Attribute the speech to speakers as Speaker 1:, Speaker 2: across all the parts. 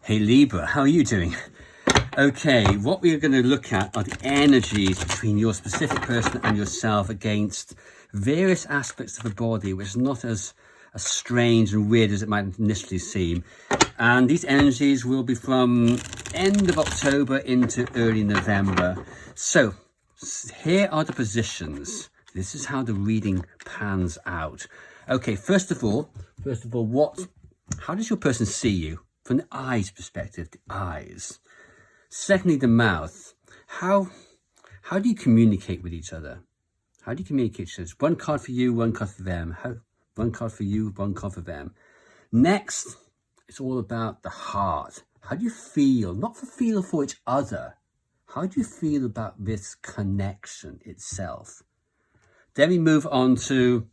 Speaker 1: Hey Libra, how are you doing? Okay, what we are going to look at are the energies between your specific person and yourself against various aspects of the body, which is not as strange and weird as it might initially seem. And these energies will be from end of October into early November. So here are the positions. This is how the reading pans out. Okay, first of all, how does your person see you? From the eyes perspective, the eyes. Secondly, the mouth. How do you communicate with each other? How do you communicate with each other? One card for you, one card for them. One card for you, one card for them. Next, it's all about the heart. How do you feel? Not feel for each other. How do you feel about this connection itself? Then we move on to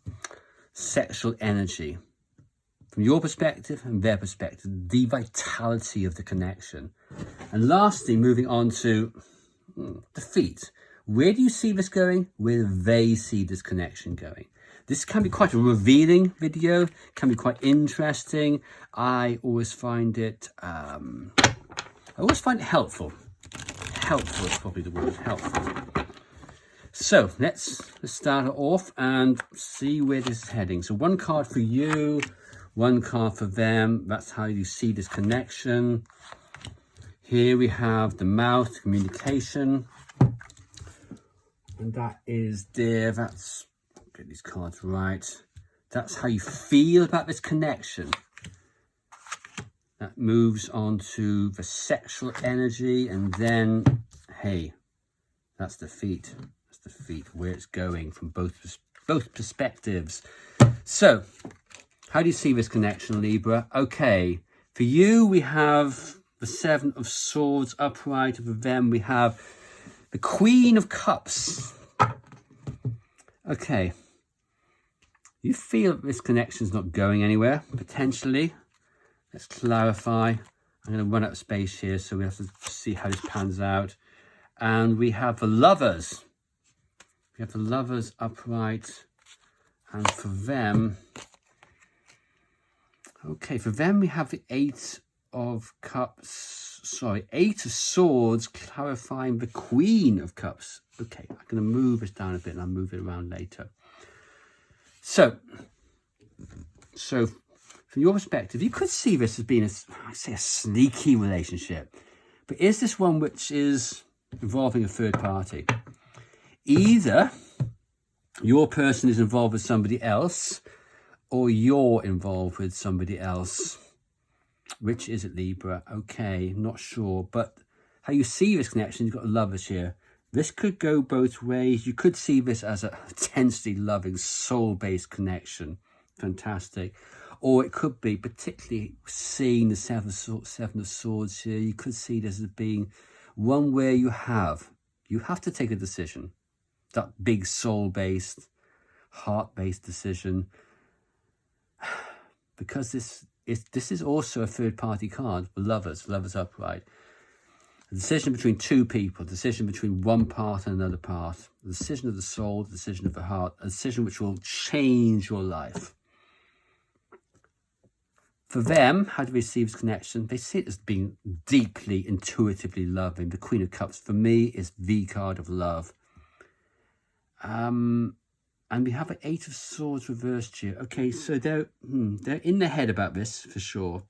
Speaker 1: sexual energy. From your perspective and their perspective, the vitality of the connection. And lastly, moving on to the feet. Where do you see this going? Where do they see this connection going? This can be quite a revealing video, can be quite interesting. I always find it helpful. Helpful is probably the word, helpful. So let's start it off and see where this is heading. So one card for you, one card for them. That's how you see this connection. Here we have the mouth, communication. And that is there. That's, get these cards right. That's how you feel about this connection. That moves on to the sexual energy. And then, hey, that's the feet. That's the feet, where it's going from both perspectives. So, how do you see this connection, Libra? Okay, for you, we have the Seven of Swords upright. For them, we have the Queen of Cups. Okay, you feel that this connection is not going anywhere, potentially. Let's clarify. I'm going to run out of space here, so we have to see how this pans out. And we have the Lovers. We have the Lovers upright. And for them... Okay, for them we have the Eight of Swords, clarifying the Queen of Cups. Okay, I'm going to move this down a bit and I'll move it around later. So from your perspective, you could see this as being, a sneaky relationship. But is this one which is involving a third party? Either your person is involved with somebody else, or you're involved with somebody else. Which is it, Libra? Okay, not sure. But how you see this connection, you've got Lovers here. This could go both ways. You could see this as a intensely loving, soul-based connection. Fantastic. Or it could be, particularly seeing the Seven of Swords here, you could see this as being one where you have to take a decision. That big soul-based, heart-based decision. Because this is also a third-party card for Lovers upright. A decision between two people, a decision between one part and another part, a decision of the soul, a decision of the heart, a decision which will change your life. For them, how do they see this connection? They see it as being deeply, intuitively loving. The Queen of Cups, for me, is the card of love. And we have an Eight of Swords reversed here. Okay, so they're in their head about this, for sure.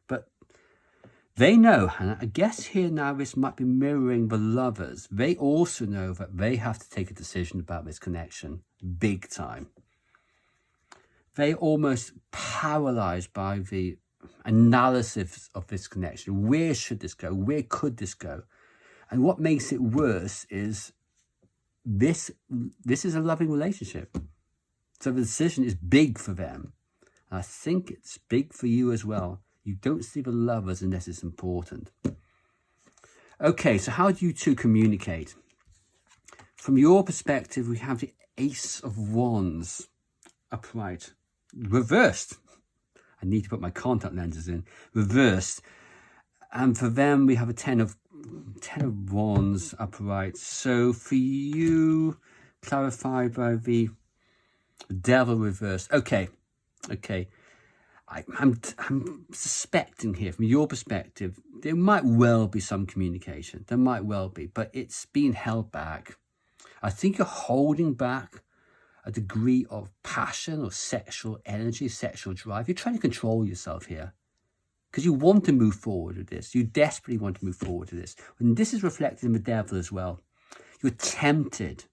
Speaker 1: But they know, and I guess here now this might be mirroring the Lovers. They also know that they have to take a decision about this connection, big time. They're almost paralyzed by the analysis of this connection. Where should this go? Where could this go? And what makes it worse is this is a loving relationship. So the decision is big for them. And I think it's big for you as well. You don't see the Lovers unless it's important. Okay, so how do you two communicate? From your perspective, we have the Ace of Wands upright. Reversed. I need to put my contact lenses in. Reversed. And for them, we have a Ten of Wands upright. So for you, clarified by the Devil reversed. Okay. I'm suspecting here, from your perspective, there might well be some communication. There might well be, but it's being held back. I think you're holding back a degree of passion or sexual energy, sexual drive. You're trying to control yourself here because you want to move forward with this. You desperately want to move forward with this. And this is reflected in the devil as well. You're tempted.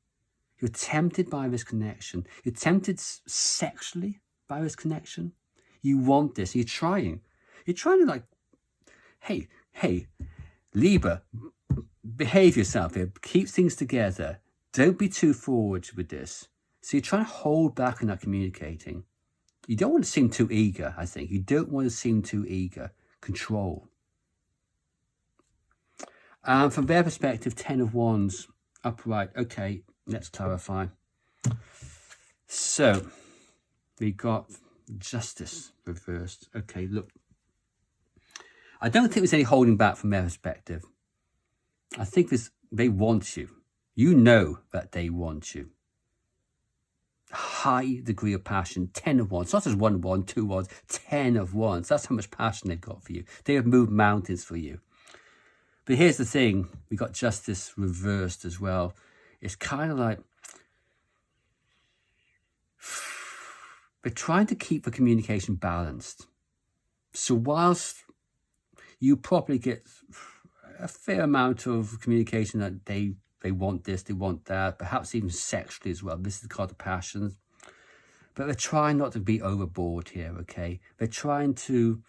Speaker 1: You're tempted by this connection. You're tempted sexually by this connection. You want this. You're trying. You're trying to like, hey, Libra, behave yourself here. Keep things together. Don't be too forward with this. So you're trying to hold back and not communicating. You don't want to seem too eager, I think. You don't want to seem too eager. Control. From their perspective, 10 of Wands, upright. Okay, let's clarify. So, we got Justice reversed. Okay, look. I don't think there's any holding back from their perspective. I think they want you. You know that they want you. High degree of passion, 10 of Wands, not just 1 wand, 2 wands, 10 of Wands. That's how much passion they've got for you. They have moved mountains for you. But here's the thing, we got Justice reversed as well. It's kind of like they're trying to keep the communication balanced. So whilst you probably get a fair amount of communication that they want this, they want that, perhaps even sexually as well. This is called the passions. But they're trying not to be overboard here, okay? They're trying to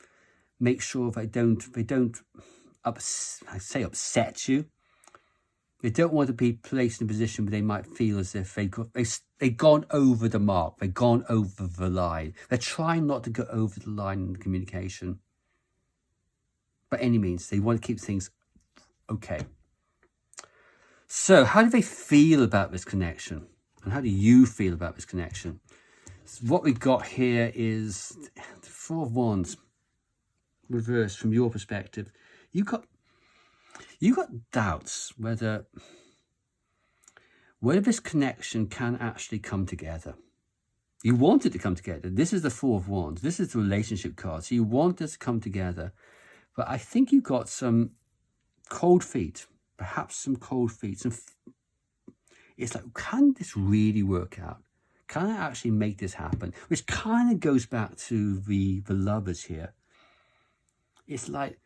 Speaker 1: make sure they don't upset you. They don't want to be placed in a position where they might feel as if they've gone over the mark, they've gone over the line. They're trying not to go over the line in communication. By any means, they want to keep things okay. So how do they feel about this connection? And how do you feel about this connection? So what we've got here is the 4 of Wands reversed from your perspective. You got doubts whether this connection can actually come together. You want it to come together. This is the 4 of Wands. This is the relationship card. So you want this to come together. But I think you got some cold feet. Perhaps some cold feet. It's like, can this really work out? Can I actually make this happen? Which kind of goes back to the lovers here. It's like,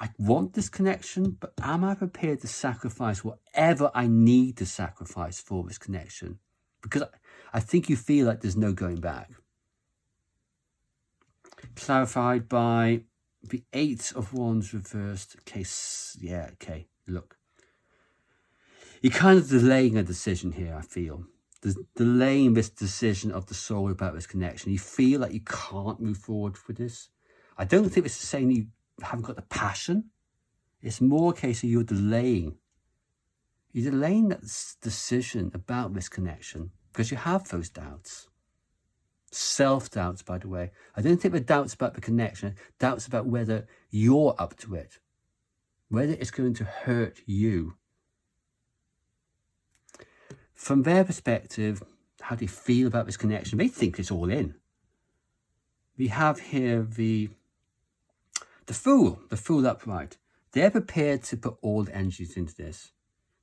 Speaker 1: I want this connection, but am I prepared to sacrifice whatever I need to sacrifice for this connection? Because I think you feel like there's no going back. Clarified by the 8 of Wands reversed. Okay, look. You're kind of delaying a decision here, I feel. Delaying this decision of the soul about this connection. You feel like you can't move forward with this. I don't think this is saying you haven't got the passion. It's more a case of you're delaying. You're delaying that decision about this connection because you have those doubts. Self-doubts, by the way. I don't think the doubts about the connection, doubts about whether you're up to it, whether it's going to hurt you. From their perspective, how do you feel about this connection? They think it's all in. We have here the Fool upright. They're prepared to put all the energies into this.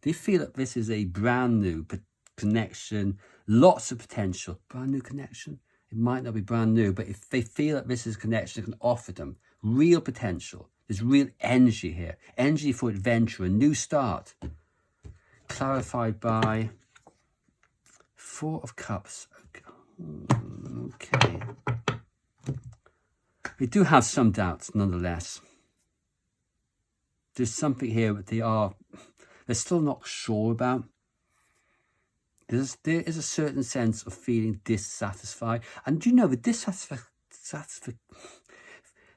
Speaker 1: They feel that this is a brand new connection, lots of potential. Brand new connection. It might not be brand new, but if they feel that this is a connection that can offer them real potential, there's real energy here. Energy for adventure, a new start. Clarified by 4 of Cups. Okay. We do have some doubts, nonetheless. There's something here that they're still not sure about. There is a certain sense of feeling dissatisfied. And do you know, the dissatisfaction,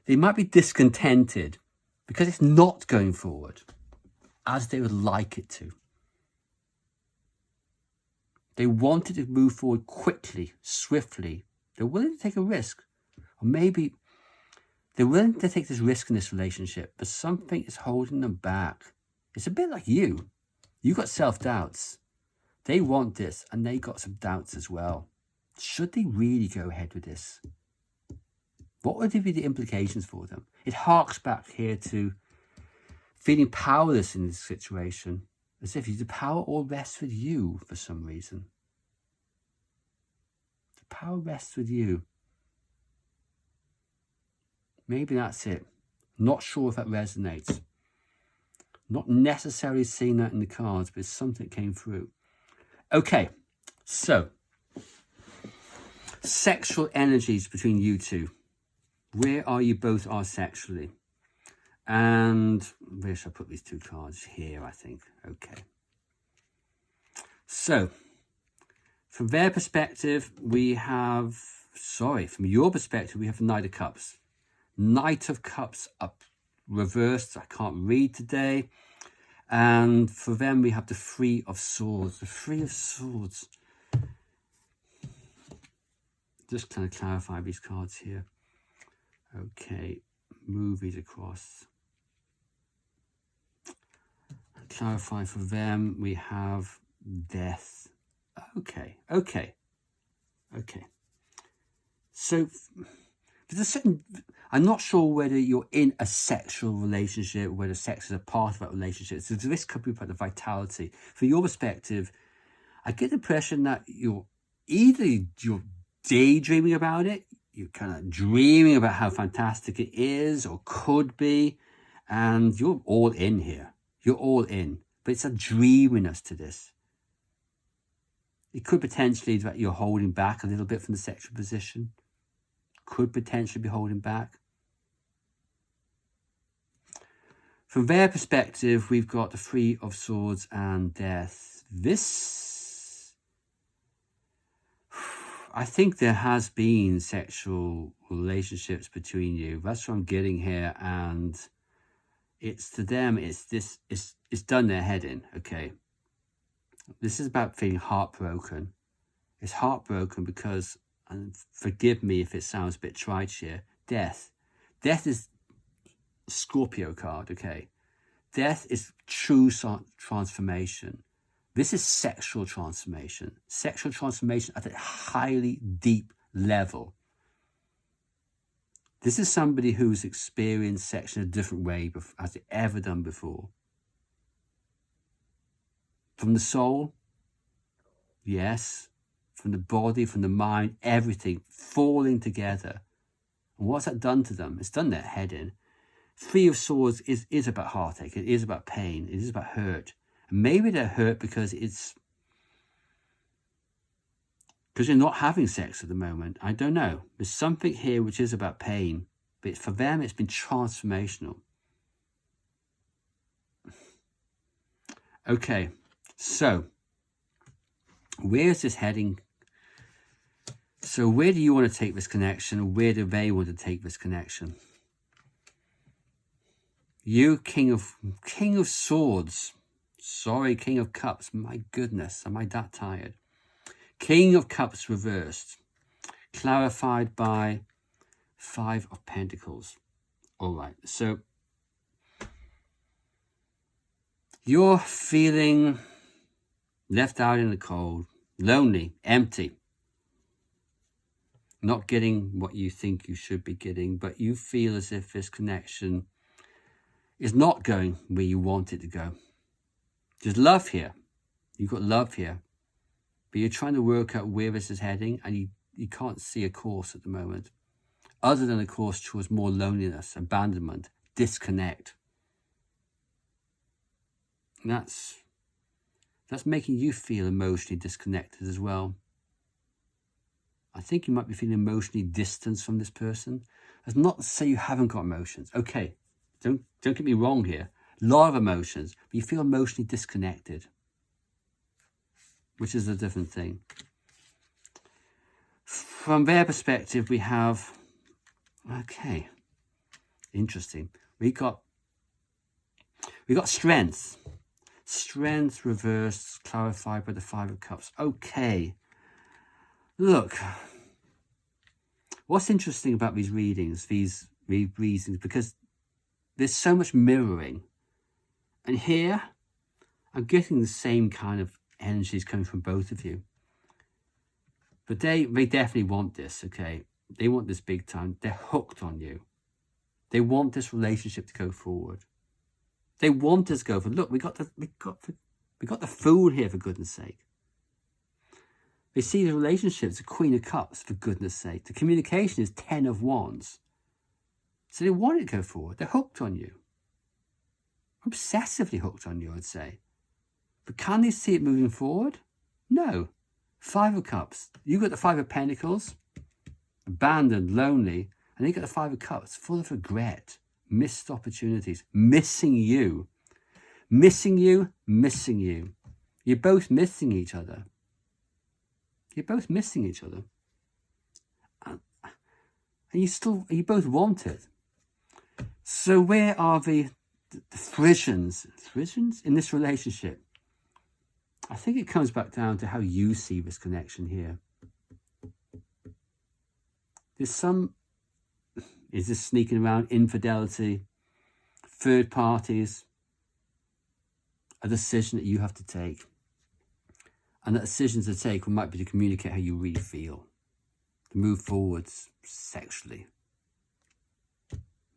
Speaker 1: they might be discontented because it's not going forward as they would like it to. They wanted to move forward quickly, swiftly. They're willing to take a risk. Or maybe they're willing to take this risk in this relationship, but something is holding them back. It's a bit like you. You got self-doubts. They want this, and they got some doubts as well. Should they really go ahead with this? What would be the implications for them? It harks back here to feeling powerless in this situation, as if the power all rests with you for some reason. The power rests with you. Maybe that's it. Not sure if that resonates. Not necessarily seeing that in the cards, but it's something that came through. Okay, so sexual energies between you two. Where are you both are sexually? And where should I put these two cards? Here, I think. Okay. So, from their perspective, we have, from your perspective, we have the Knight of Cups. Knight of Cups up reversed. I can't read today. And for them, we have the Three of Swords. The Three of Swords. Just kind of clarify these cards here. Okay, move these across. Clarify for them, we have death. Okay. So, there's a certain, I'm not sure whether you're in a sexual relationship, whether sex is a part of that relationship. So this could be about the vitality. From your perspective, I get the impression that you're daydreaming about it, you're kind of dreaming about how fantastic it is or could be, and you're all in here. You're all in. But it's a dreaminess to this. It could potentially be that you're holding back a little bit from the sexual position. Could potentially be holding back. From their perspective, we've got the Three of Swords and Death. This, I think there has been sexual relationships between you. That's what I'm getting here, and it's to them, it's done their head in, okay? This is about feeling heartbroken. It's heartbroken because, and forgive me if it sounds a bit trite here, death. Death is Scorpio card, okay? Death is true transformation. This is sexual transformation. Sexual transformation at a highly deep level. This is somebody who's experienced sex in a different way has it ever done before. From the soul, yes. From the body, from the mind, everything falling together. And what's that done to them? It's done their head in. Three of Swords is about heartache. It is about pain. It is about hurt. And maybe they're hurt because you're not having sex at the moment. I don't know. There's something here which is about pain. But for them, it's been transformational. Okay. So, where's this heading? So where do you want to take this connection? Where do they want to take this connection? You, King of Swords. Sorry, King of Cups. My goodness, am I that tired? King of Cups reversed. Clarified by Five of Pentacles. All right, so you're feeling left out in the cold, lonely, empty. Not getting what you think you should be getting, but you feel as if this connection is not going where you want it to go. There's love here. You've got love here. But you're trying to work out where this is heading, and you can't see a course at the moment. Other than a course towards more loneliness, abandonment, disconnect. And that's making you feel emotionally disconnected as well. I think you might be feeling emotionally distanced from this person. That's not to say you haven't got emotions. Okay, don't get me wrong here. A lot of emotions, but you feel emotionally disconnected, which is a different thing. From their perspective, we have, okay, interesting. We got strength. Strength reversed, clarified by the Five of Cups. Okay. Look, what's interesting about these readings, these readings, because there's so much mirroring. And here, I'm getting the same kind of energies coming from both of you. But they definitely want this, okay? They want this big time. They're hooked on you. They want this relationship to go forward. They want us to go for, look, we got the food here, for goodness sake. They see the relationship as a Queen of Cups, for goodness sake. The communication is 10 of Wands. So they want it to go forward. They're hooked on you. Obsessively hooked on you, I'd say. But can they see it moving forward? No. 5 of Cups. You've got the 5 of Pentacles, abandoned, lonely, and you got the 5 of Cups, full of regret, missed opportunities, missing you. Missing you, missing you. You're both missing each other. You're both missing each other. And you both want it. So where are the frissions in this relationship? I think it comes back down to how you see this connection here. Is this sneaking around, infidelity, third parties, a decision that you have to take? And that decision to take might be to communicate how you really feel, to move forwards sexually,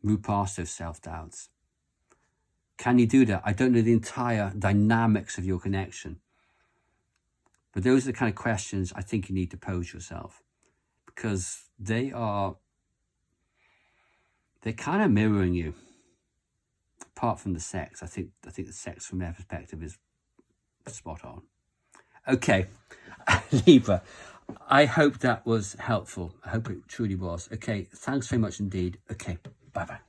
Speaker 1: move past those self-doubts. Can you do that? I don't know the entire dynamics of your connection, but those are the kind of questions I think you need to pose yourself, because they're kind of mirroring you. Apart from the sex, I think the sex from their perspective is spot on. Okay, Libra, I hope that was helpful. I hope it truly was. Okay, thanks very much indeed. Okay, bye-bye.